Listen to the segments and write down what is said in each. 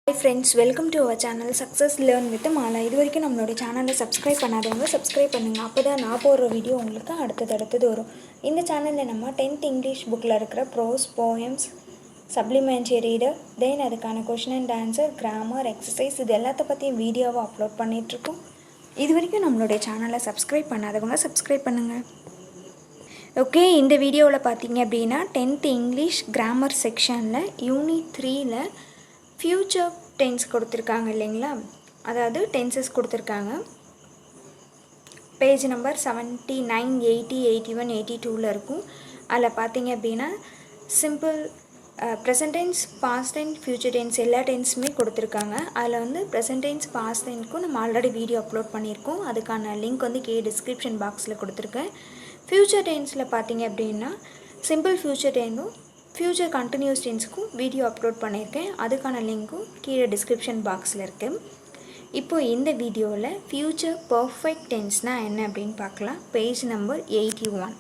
Hi friends, welcome to our channel Success Learn with Mala. இது வரைக்கும் நம்மளோட சேனலை சப்ஸ்கிரைப் பண்ணாதவங்க சப்ஸ்கிரைப் பண்ணுங்க. அப்பதான் நான் போடுற வீடியோ உங்களுக்கு அடுத்தது வரும். இந்த சேனல்ல நம்ம 10th இங்கிலீஷ் புக்ல இருக்கிற ப்ரோஸ், போயம்ஸ், சப்ளிமெண்டரி ரீடர், தென் அதுக்கான question and answer, grammar, exercise இது எல்லாத்த பத்தியும் வீடியோவை அப்லோட் பண்ணிட்டு இருக்கோம். இது வரைக்கும் நம்மளோட சேனலை சப்ஸ்கிரைப் பண்ணாதவங்க சப்ஸ்கிரைப் பண்ணுங்க. ஓகே, இந்த வீடியோவில் பார்த்தீங்க அப்படின்னா 10th இங்கிலீஷ் கிராமர் செக்ஷனில் யூனிட் 3ல ஃப்யூச்சர் டென்ஸ் கொடுத்துருக்காங்க இல்லைங்களா, அதாவது டென்சஸ் கொடுத்துருக்காங்க. பேஜ் நம்பர் 79, 80, 81, 82ல் இருக்கும். அதில் பார்த்தீங்க அப்படின்னா simple present tense, past tense, future tense எல்லா டென்ஸுமே கொடுத்துருக்காங்க. அதில் வந்து ப்ரெசன்ட் டென்ஸ், பாஸ்ட் டென்ஸ்க்கும் நம்ம ஆல்ரெடி வீடியோ அப்லோட் பண்ணியிருக்கோம். அதுக்கான லிங்க் வந்து டிஸ்கிரிப்ஷன் பாக்ஸில் கொடுத்துருக்கேன். ஃப்யூச்சர் டென்ஸில் பார்த்தீங்க அப்படின்னா சிம்பிள் ஃப்யூச்சர் டென்ஸும் ஃப்யூச்சர் கண்டினியூஸ் டென்ஸுக்கும் வீடியோ அப்லோட் பண்ணியிருக்கேன். அதுக்கான லிங்க்கும் கீழே டிஸ்கிரிப்ஷன் பாக்ஸில் இருக்குது. இப்போது இந்த வீடியோவில் ஃப்யூச்சர் பர்ஃபெக்ட் டென்ஸ்னால் என்ன அப்படின்னு பார்க்கலாம். Page number 81.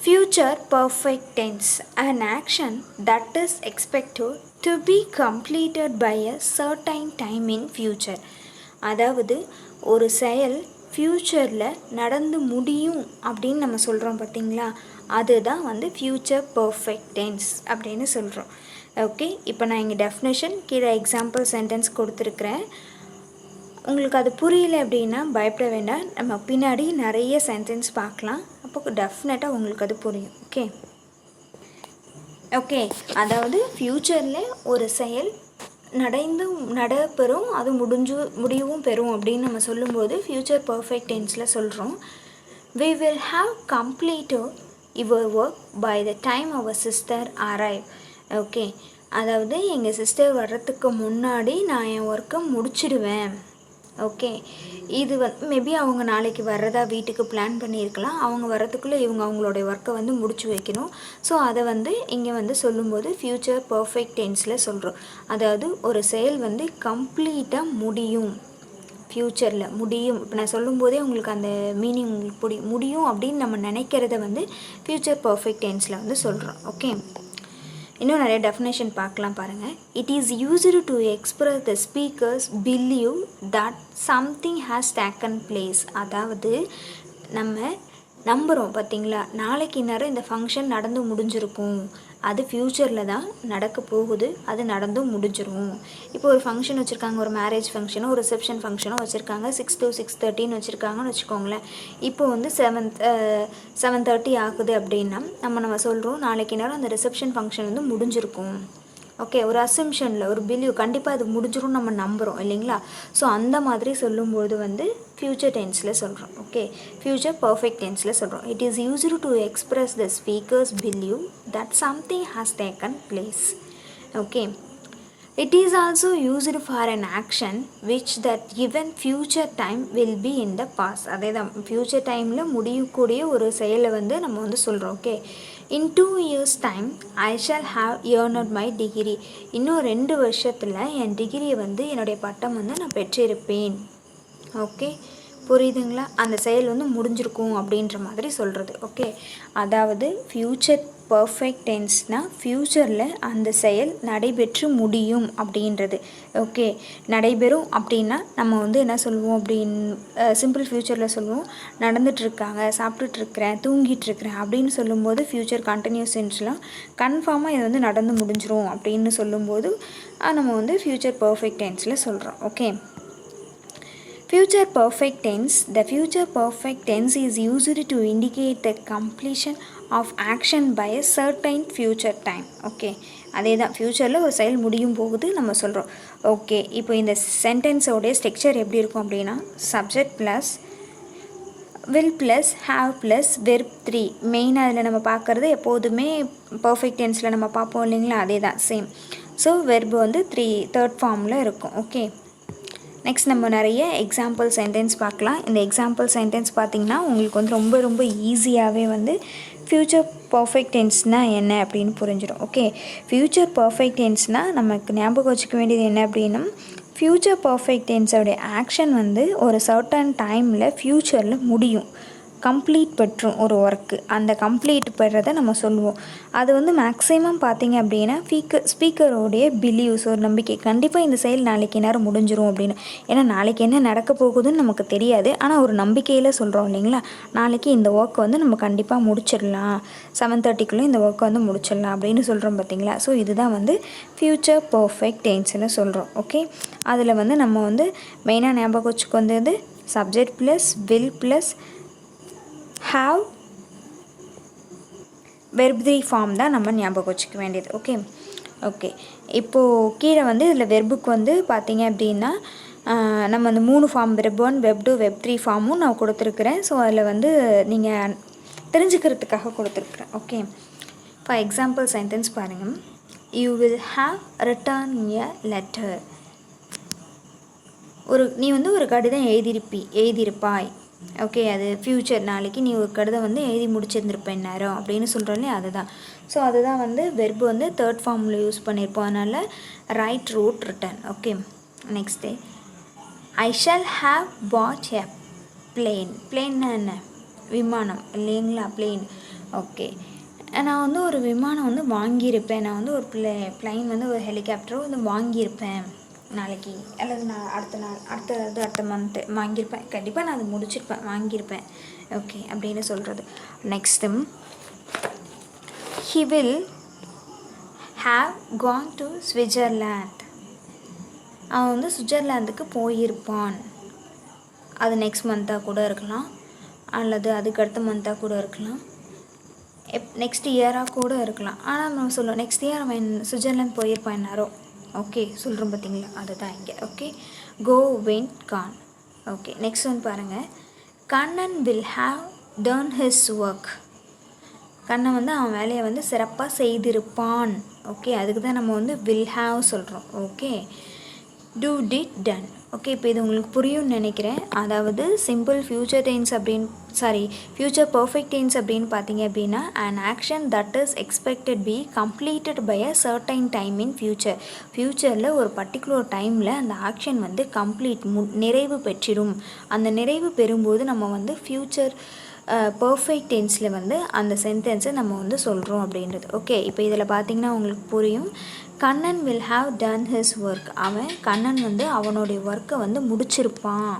Future perfect tense, an action that is expected to be completed by a certain time in future. அதாவது ஒரு செயல் ஃப்யூச்சரில் நடந்து முடியும் அப்படின்னு நம்ம சொல்கிறோம் பார்த்தீங்களா, அதுதான் வந்து ஃப்யூச்சர் பர்ஃபெக்ட் டென்ஸ் அப்படின்னு சொல்கிறோம். ஓகே, இப்போ நான் இங்கே டெஃபினேஷன் கீழே எக்ஸாம்பிள் சென்டென்ஸ் கொடுத்துருக்குறேன். உங்களுக்கு அது புரியல அப்படின்னா பயப்பட வேண்டாம், நம்ம பின்னாடி நிறைய சென்டென்ஸ் பார்க்கலாம், அப்போ டெஃபினட்டாக உங்களுக்கு அது புரியும். ஓகே, அதாவது ஃப்யூச்சரில் ஒரு செயல் நடைபெறும், அது முடியவும் பெறும் அப்படின்னு நம்ம சொல்லும்போது ஃப்யூச்சர் பர்ஃபெக்ட் டென்ஸில் சொல்கிறோம். We will have completed your work by the time our sister arrive. Okay, அதாவது எங்கள் சிஸ்டர் வர்றதுக்கு முன்னாடி நான் என் ஒர்க்கை முடிச்சிடுவேன். ஓகே, இது மேபி அவங்க நாளைக்கு வர்றதா வீட்டுக்கு பிளான் பண்ணியிருக்கலாம். அவங்க வர்றதுக்குள்ளே இவங்க அவங்களோட ஒர்க்கை வந்து முடிச்சு வைக்கணும். ஸோ அதை வந்து இங்கே வந்து சொல்லும்போது ஃப்யூச்சர் பர்ஃபெக்ட் டென்ஸில் சொல்கிறோம். அதாவது ஒரு செயல் வந்து கம்ப்ளீட்டாக முடியும், ஃப்யூச்சரில் முடியும். இப்போ நான் சொல்லும்போதே உங்களுக்கு அந்த மீனிங் உங்களுக்கு முடியும் அப்படின்னு நம்ம நினைக்கிறத வந்து ஃப்யூச்சர் பர்ஃபெக்ட் டென்ஸில் வந்து சொல்கிறோம். ஓகே, இன்னும் நிறைய டெஃபினேஷன் பார்க்கலாம் பாருங்கள். It is used to express the speakers believe that something has taken place. அதாவது நம்ம நம்புகிறோம் பார்த்தீங்களா, நாளைக்கு நேரம் இந்த ஃபங்க்ஷன் நடந்து முடிஞ்சிருக்கும், அது ஃப்யூச்சரில் தான் நடக்க போகுது, அது நடந்தும் முடிஞ்சிரும். இப்போ ஒரு ஃபங்க்ஷன் வச்சுருக்காங்க, ஒரு மேரேஜ் ஃபங்க்ஷனோ ஒரு ரிசப்ஷன் ஃபங்க்ஷனோ வச்சுருக்காங்க, 6 to 6:30 வச்சுருக்காங்கன்னு வச்சுக்கோங்களேன். இப்போ வந்து 7:30 ஆகுது அப்படின்னா நம்ம சொல்கிறோம் நாளைக்கு நேரம் அந்த ரிசப்ஷன் ஃபங்க்ஷன் வந்து முடிஞ்சிருக்கும். ஓகே, ஒரு அசம்ஷனில் ஒரு பிலீவ் கண்டிப்பாக அது முடிஞ்சிரும் நம்ம நம்புகிறோம் இல்லைங்களா. ஸோ அந்த மாதிரி சொல்லும்போது வந்து ஃப்யூச்சர் டென்ஸில் சொல்கிறோம். ஓகே, ஃப்யூச்சர் பர்ஃபெக்ட் டென்ஸில் சொல்கிறோம். It is used to express the speakers believe that something has taken place. Okay, it is also used for an action which that given future time will be in the past. அதே தான் future டைமில் முடியக்கூடிய ஒரு செயலை வந்து நம்ம வந்து சொல்கிறோம். Okay, in 2 years time I shall have earned my degree. இன்னும் 2 வருஷத்தில் என் டிகிரியை வந்து என்னுடைய பட்டம் வந்து நான் பெற்றிருப்பேன். ஓகே, புரியுதுங்களா? அந்த செயல் வந்து முடிஞ்சிருக்கும் அப்படின்ற மாதிரி சொல்கிறது. ஓகே, அதாவது ஃப்யூச்சர் பர்ஃபெக்ட் டென்ஸ்னால் ஃப்யூச்சரில் அந்த செயல் நடைபெற்று முடியும் அப்படின்றது. ஓகே, நடைபெறும் அப்படின்னா நம்ம வந்து என்ன சொல்லுவோம் அப்படின்னு சிம்பிள் ஃப்யூச்சரில் சொல்லுவோம், நடந்துகிட்ருக்காங்க, சாப்பிட்டுட்ருக்கிறேன், தூங்கிட்டுருக்கிறேன் அப்படின்னு சொல்லும்போது ஃப்யூச்சர் கண்டினியூஸ் டென்ஸ்லாம் கன்ஃபார்மாக இது வந்து நடந்து முடிஞ்சிரும் அப்படின்னு சொல்லும்போது நம்ம வந்து ஃப்யூச்சர் பர்ஃபெக்ட் டென்ஸில் சொல்கிறோம். Okay, future perfect tense. The future perfect tense is used to indicate the completion of action by a certain future time. Okay, அதே தான் ஃப்யூச்சரில் ஒரு செயல் முடியும் போகுது நம்ம சொல்கிறோம். ஓகே, இப்போ இந்த சென்டென்ஸோடைய ஸ்ட்ரக்சர் எப்படி இருக்கும் அப்படின்னா subject plus will plus have plus verb 3. மெயினாக அதில் நம்ம பார்க்குறது எப்போதுமே பர்ஃபெக்ட் டென்ஸில் நம்ம பார்ப்போம் இல்லைங்களா, அதே தான் சேம். ஸோ வெர்ப் வந்து 3rd ஃபார்மில் இருக்கும். ஓகே, நெக்ஸ்ட் நம்ம நிறைய எக்ஸாம்பிள் சென்டென்ஸ் பார்க்கலாம். இந்த எக்ஸாம்பிள் சென்டென்ஸ் பார்த்திங்கன்னா உங்களுக்கு வந்து ரொம்ப ஈஸியாகவே வந்து ஃப்யூச்சர் பர்ஃபெக்ட் டென்ஸ்னால் என்ன அப்படின்னு புரிஞ்சிடும். ஓகே, ஃப்யூச்சர் பர்ஃபெக்ட் டென்ஸ்னால் நமக்கு ஞாபகம் வச்சுக்க வேண்டியது என்ன அப்படின்னா ஃப்யூச்சர் பர்ஃபெக்ட் டென்ஸோடைய ஆக்ஷன் வந்து ஒரு சர்டன் டைமில் ஃப்யூச்சரில் முடியும். கம்ப்ளீட் பெற்றும் ஒரு ஒர்க்கு, அந்த கம்ப்ளீட் பெறதை நம்ம சொல்லுவோம். அது வந்து மேக்ஸிமம் பார்த்திங்க அப்படின்னா ஸ்பீக்கரோடைய பிலீவ்ஸ், ஒரு நம்பிக்கை, கண்டிப்பாக இந்த செயல் நாளைக்கு நேரம் முடிஞ்சிரும் அப்படின்னு. ஏன்னா நாளைக்கு என்ன நடக்க போகுதுன்னு நமக்கு தெரியாது, ஆனால் ஒரு நம்பிக்கையில் சொல்கிறோம் இல்லைங்களா, நாளைக்கு இந்த ஒர்க் வந்து நம்ம கண்டிப்பாக முடிச்சிடலாம், 7:30க்குள்ளே இந்த ஒர்க்கை வந்து முடிச்சிடலாம் அப்படின்னு சொல்கிறோம் பார்த்தீங்களா. ஸோ இதுதான் வந்து ஃப்யூச்சர் பர்ஃபெக்ட் டென்ஸ்னு சொல்கிறோம். ஓகே, அதில் வந்து நம்ம வந்து மெயினாக ஞாபகம் வச்சுக்கு வந்தது subject plus will plus have verb 3 form தான் நம்ம ஞாபகம் வச்சுக்க வேண்டியது. ஓகே இப்போது கீழே வந்து இதில் வெர்புக்கு வந்து பார்த்திங்க அப்படின்னா நம்ம அந்த 3 ஃபார்ம் வெர்ப் 1 வெர்ப் 2 வெர்ப் 3 ஃபார்மும் நான் கொடுத்துருக்குறேன். ஸோ அதில் வந்து நீங்கள் தெரிஞ்சுக்கிறதுக்காக கொடுத்துருக்குறேன். ஓகே, ஃபார் எக்ஸாம்பிள் சென்டென்ஸ் பாருங்கள். You will have return a letter. நீ வந்து ஒரு கடிதம் எழுதியிருப்பாய். ஓகே, அது ஃப்யூச்சர், நாளைக்கு நீ ஒரு கடிதம் வந்து எழுதி முடிச்சிருந்துருப்பேன் நேரம் அப்படின்னு சொல்கிறோம்லே, அதுதான். ஸோ அதுதான் வந்து வெர்பு வந்து தேர்ட் ஃபார்மில் யூஸ் பண்ணியிருப்போம். அதனால் write, wrote, written. Okay, next I shall have bought a plane. பிளேன்னா என்ன? விமானம் இல்லைங்களா, பிளேன். ஓகே, நான் வந்து ஒரு விமானம் வந்து வாங்கியிருப்பேன், நான் வந்து ஒரு பிளைன் வந்து ஒரு ஹெலிகாப்டரும் வந்து வாங்கியிருப்பேன் நாளைக்கு, அல்லது நான் அடுத்த மந்த்து வாங்கியிருப்பேன், கண்டிப்பாக நான் அது முடிச்சிருப்பேன், வாங்கியிருப்பேன். ஓகே அப்படின்னு சொல்கிறது. Next he will have gone to Switzerland. அவன் வந்து சுவிட்சர்லாந்துக்கு போயிருப்பான். அது நெக்ஸ்ட் மந்த்தாக கூட இருக்கலாம், அல்லது அதுக்கு அடுத்த மந்த்தாக கூட இருக்கலாம், நெக்ஸ்ட் இயராக கூட இருக்கலாம். ஆனால் நம்ம சொல்லுவோம் நெக்ஸ்ட் இயர் அவன் சுவிட்சர்லாந்து போயிருப்பான் நேரம். ஓகே சொல்கிறோம் பார்த்தீங்களா, அதுதான் இங்கே. Okay, go, went, gone. Okay, next one பாருங்கள். Kannan will have done his work. Kannan வந்து அவன் வேலையை வந்து சிறப்பாக செய்திருப்பான். ஓகே, அதுக்கு தான் நம்ம வந்து வில் ஹாவ் சொல்கிறோம். Okay, do, did, done. Okay, இப்போ இது உங்களுக்கு புரியும்னு நினைக்கிறேன். அதாவது simple future tense future perfect tense அப்படின்னு பார்த்தீங்க அப்படின்னா an action that is expected be completed by a certain time in future. ஃப்யூச்சரில் ஒரு பர்டிகுலர் டைமில் அந்த ஆக்ஷன் வந்து நிறைவு பெற்றிடும். அந்த நிறைவு பெறும்போது நம்ம வந்து ஃப்யூச்சர் பர்ஃபெக்ட் டென்ஸில் வந்து அந்த சென்டென்ஸை நம்ம வந்து சொல்கிறோம் அப்படின்றது. ஓகே, இப்போ இதில் பார்த்திங்கன்னா உங்களுக்கு புரியும். Kannan will have done his work. Kannan வந்து அவனுடைய ஒர்க்கை வந்து முடிச்சிருப்பான்.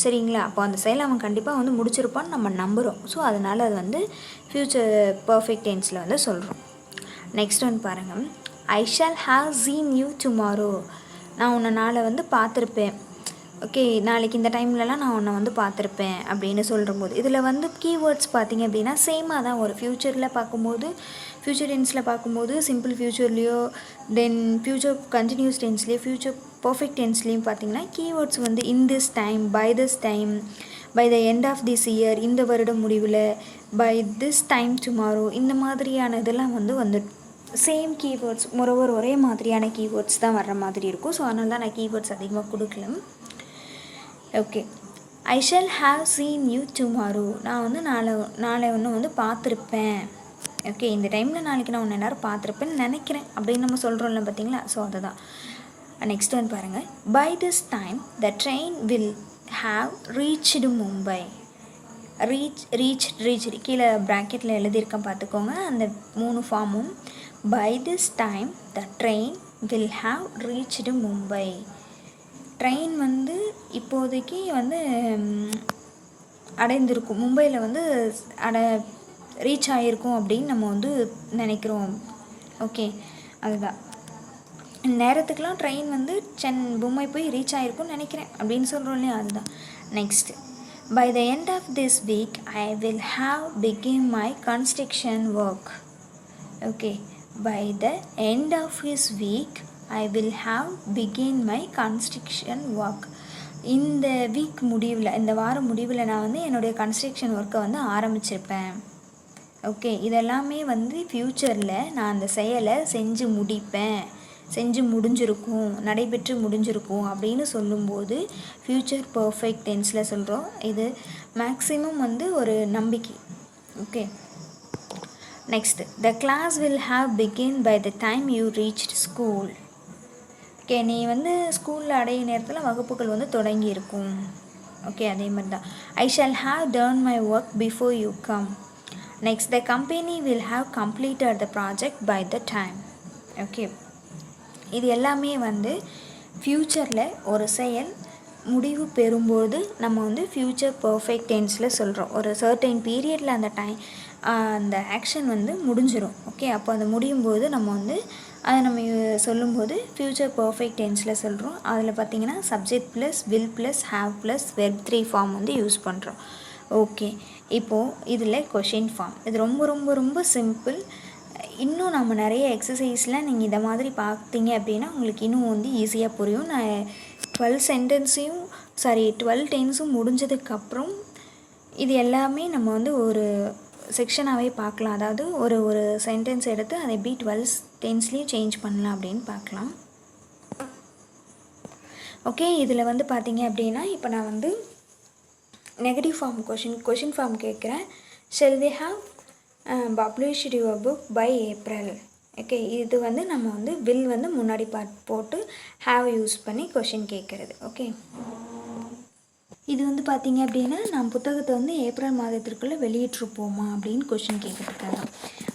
சரிங்களா, அப்போ அந்த செயலை அவன் கண்டிப்பாக வந்து முடிச்சிருப்பான்னு நம்ம நம்புகிறோம். ஸோ அதனால் அது வந்து ஃப்யூச்சர் பர்ஃபெக்ட் டென்ஸில் வந்து சொல்கிறோம். நெக்ஸ்ட் ஒன் பாருங்கள். ஐ shall have seen you tomorrow. நான் உன்னை நாளை வந்து பார்த்துருப்பேன். ஓகே, நாளைக்கு இந்த டைம்லலாம் நான் உன்னை வந்து பார்த்துருப்பேன் அப்படின்னு சொல்கிறபோது இதில் வந்து கீவேர்ட்ஸ் பார்த்திங்க அப்படின்னா சேமாக தான் ஒரு ஃப்யூச்சரில் பார்க்கும்போது, ஃப்யூச்சர் டென்ஸில் பார்க்கும்போது சிம்பிள் ஃப்யூச்சர்லேயோ தென் ஃப்யூச்சர் கண்டினியூஸ் டென்ஸ்லேயோ ஃப்யூச்சர் பர்ஃபெக்ட் டென்ஸ்லேயும் பார்த்திங்கன்னா கீவேர்ட்ஸ் வந்து in this time, by this time, by the end of this year, இந்த வருடம் முடிவில், பை திஸ் டைம் டுமாரோ, இந்த மாதிரியான இதெல்லாம் வந்து சேம் கீவேர்ட்ஸ் மொரோவர் ஒரே மாதிரியான கீவேர்ட்ஸ் தான் வர்ற மாதிரி இருக்கும். ஸோ அதனால தான் நான் கீவேர்ட்ஸ் அதிகமாக கொடுக்கல. Okay, I shall have seen you tomorrow. நான் வந்து நாளை ஒன்று வந்து பார்த்துருப்பேன். ஓகே, இந்த டைமில் நாளைக்கு நான் ஒன்று நேரம் பார்த்துருப்பேன்னு நினைக்கிறேன் அப்படின்னு நம்ம சொல்கிறோம்ல பார்த்தீங்களா. ஸோ அதுதான். நெக்ஸ்ட் ஒன் பாருங்கள். By this time the train will have reached Mumbai. Reach கீழே ப்ராக்கெட்டில் எழுதியிருக்கேன் பார்த்துக்கோங்க. அந்த 3 ஃபார்மும் by this time the train will have reached Mumbai. Train வந்து இப்போதைக்கு வந்து அடைந்திருக்கும், மும்பையில் வந்து ரீச் ஆகிருக்கும் அப்படின்னு நம்ம வந்து நினைக்கிறோம். ஓகே, அதுதான் நேரத்துக்கெலாம் ட்ரெயின் வந்து மும்பை போய் ரீச் ஆகிருக்கும்னு நினைக்கிறேன் அப்படின்னு சொல்கிறோம் இல்லையா, அதுதான். Next, by the end of this week I will have begin my construction work. Okay, by the end of his week I will have begin my construction work. இந்த week முடிவில், இந்த வாரம் முடிவில் நான் வந்து என்னுடைய கன்ஸ்ட்ரக்ஷன் ஒர்க்கை வந்து ஆரம்பிச்சிருப்பேன். ஓகே, இதெல்லாமே வந்து ஃப்யூச்சரில் நான் அந்த செயலை செஞ்சு முடிஞ்சிருக்கும், நடைபெற்று முடிஞ்சிருக்கும் அப்படின்னு சொல்லும்போது ஃப்யூச்சர் பர்ஃபெக்ட் டென்ஸில் சொல்கிறோம். இது மேக்ஸிமம் வந்து ஒரு நம்பிக்கை. Okay, next, the class will have begin by the time you reached school. Okay, நீ வந்து ஸ்கூலில் அடைய நேரத்தில் வகுப்புகள் வந்து தொடங்கி இருக்கும். ஓகே, அதே மாதிரி தான். I shall have done my work before you come. Next, the company will have completed the project by the time. Okay, இது எல்லாமே வந்து ஃப்யூச்சரில் ஒரு செயல் முடிவு பெறும்போது நம்ம வந்து ஃப்யூச்சர் பர்ஃபெக்ட் டென்ஸில் சொல்கிறோம். ஒரு சர்டைன் பீரியடில் அந்த ஆக்ஷன் வந்து முடிஞ்சிடும். ஓகே, அப்போ அது முடியும் போது நம்ம வந்து அதை நம்ம சொல்லும்போது ஃப்யூச்சர் பர்ஃபெக்ட் டென்ஸில் சொல்கிறோம். அதில் பார்த்திங்கன்னா subject plus will plus have plus verb 3 form வந்து யூஸ் பண்ணுறோம். ஓகே, இப்போது இதில் கொஷின் ஃபார்ம் இது ரொம்ப ரொம்ப ரொம்ப சிம்பிள். இன்னும் நம்ம நிறைய எக்ஸசைஸில் நீங்கள் இதை மாதிரி பார்த்தீங்க அப்படின்னா உங்களுக்கு இன்னும் வந்து ஈஸியாக புரியும். நான் 12 டென்ஸும் முடிஞ்சதுக்கப்புறம் இது எல்லாமே நம்ம வந்து ஒரு செக்ஷனாகவே பார்க்கலாம். அதாவது ஒரு சென்டென்ஸ் எடுத்து அதை எப்படி 12 டென்ஸ்லேயும் சேஞ்ச் பண்ணலாம் அப்படின்னு பார்க்கலாம். ஓகே, இதில் வந்து பார்த்தீங்க அப்படின்னா இப்போ நான் வந்து நெகட்டிவ் ஃபார்ம் கொஷின் ஃபார்ம் கேட்குறேன். Shall we have published your book by April. Okay, இது வந்து நம்ம வந்து வில் வந்து முன்னாடி போட்டு ஹாவ் யூஸ் பண்ணி கொஷின் கேட்குறது. ஓகே, இது வந்து பார்த்திங்க அப்படின்னா நம்ம புத்தகத்தை வந்து ஏப்ரல் மாதத்திற்குள்ளே வெளியிட்டிருப்போமா அப்படின்னு கொஷின் கேட்குறதுக்காக.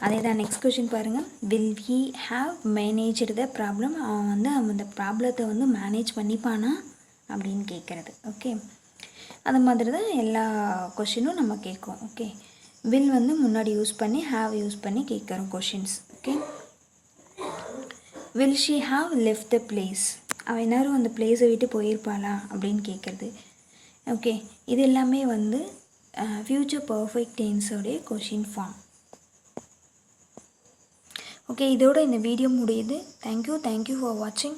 அதே தான் நெக்ஸ்ட் கொஷின் பாருங்கள். Will he have managed the problem. அவன் வந்து அந்த ப்ராப்ளத்தை வந்து மேனேஜ் பண்ணிப்பானா அப்படின்னு கேட்குறது. ஓகே, அது மாதிரி தான் எல்லா கொஷினும் நம்ம கேட்கும். ஓகே, வில் வந்து முன்னாடி யூஸ் பண்ணி ஹாவ் யூஸ் பண்ணி கேட்குறோம் questions. Okay, will she have left the place. அவன் எல்லாரும் அந்த பிளேஸை விட்டு போயிருப்பாளா அப்படின்னு கேட்குறது. ஓகே, இது எல்லாமே வந்து ஃப்யூச்சர் பர்ஃபெக்ட் டென்ஸோடைய கொஷின் ஃபார்ம். ஓகே, இதோட இந்த வீடியோ முடியுது. தேங்க்யூ ஃபார் வாட்சிங்.